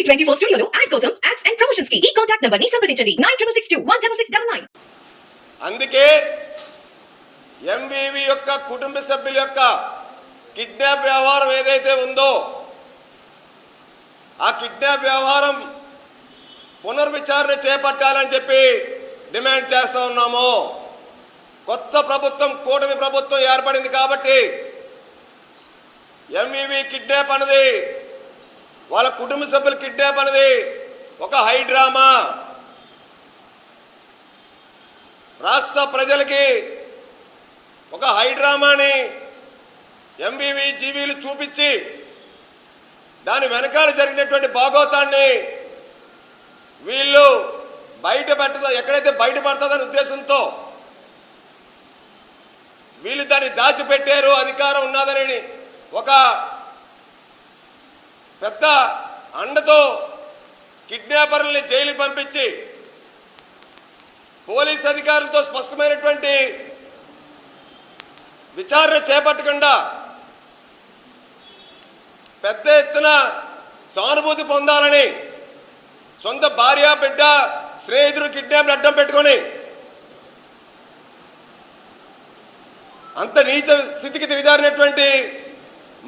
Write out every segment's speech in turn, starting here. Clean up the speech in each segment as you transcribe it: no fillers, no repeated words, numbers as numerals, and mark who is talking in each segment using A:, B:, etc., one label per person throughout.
A: 24 స్టూడియోలో యాడ్ కోసం ads and promotions కి ఈ కాంటాక్ట్ నంబర్ ని సంప్రదించండి 9662166699.
B: అందుకే ఎంవివి యొక్క కుటుంబ సభ్యుల యొక్క కిడ్నాప్ వ్యవహారం ఏదైతే ఉందో ఆ కిడ్నాప్ వ్యవహారం పునర్విచారణ చేపట్టాలని చెప్పి డిమాండ్ చేస్తూ ఉన్నాము. కొత్త ప్రభుత్వం కూటమి ప్రభుత్వం ఏర్పడింది కాబట్టి ఎంవివి కిడ్నాప్ అనేది వాళ్ళ కుటుంబ సభ్యుల కిడ్నాప్ అనేది ఒక హైడ్రామా. రాష్ట్ర ప్రజలకి ఒక హైడ్రామాని ఎంవివి జీవీలు చూపించి దాని వెనకాల జరిగినటువంటి భాగోతాన్ని వీళ్ళు ఎక్కడైతే బయటపడుతుందనే ఉద్దేశంతో వీళ్ళు దాన్ని దాచిపెట్టారు, అధికారం ఉన్నదని ఒక పెద్ద అండతో కిడ్నాపర్లని జైలుకి పంపించి పోలీస్ అధికారులతో స్పష్టమైనటువంటి విచారణ చేపట్టకుండా పెద్ద ఎత్తున సానుభూతి పొందాలని సొంత భార్య బిడ్డ స్నేహితులు కిడ్నాప్లు అడ్డం పెట్టుకొని అంత నీచ స్థితికి దిగజారినటువంటి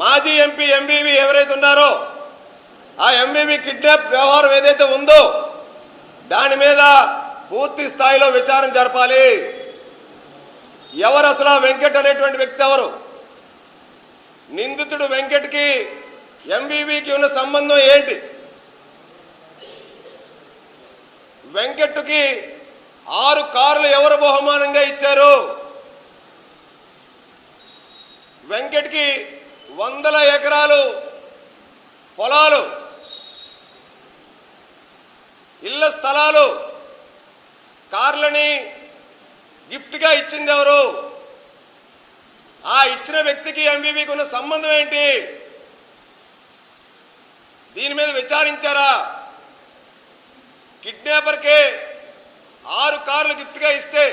B: మాజీ ఎంపీ ఎంవివి ఎవరైతే ఉన్నారో ఆ ఎంవివి కిడ్నాప్ వ్యవహారం ఏదైతే ఉందో దాని మీద పూర్తి స్థాయిలో విచారణ జరపాలి. ఎవరు అసలు వెంకట్ అనేటువంటి వ్యక్తి ఎవరు? నిందితుడు వెంకట్కి ఎంవివికి ఉన్న సంబంధం ఏంటి? వెంకట్కి 6 కార్లు ఎవరు బహుమానంగా ఇచ్చారు? వెంకట్కి 100 ఎకరాలు పొలాలు, ఇళ్ల స్థలాలు, కార్లని గిఫ్ట్గా ఇచ్చింది ఎవరు? ఆ ఇచ్చిన వ్యక్తికి ఎంవివికి ఉన్న సంబంధం ఏంటి? దీని మీద విచారించారా? కిడ్నాపర్కే 6 కార్లు గిఫ్ట్గా ఇస్తే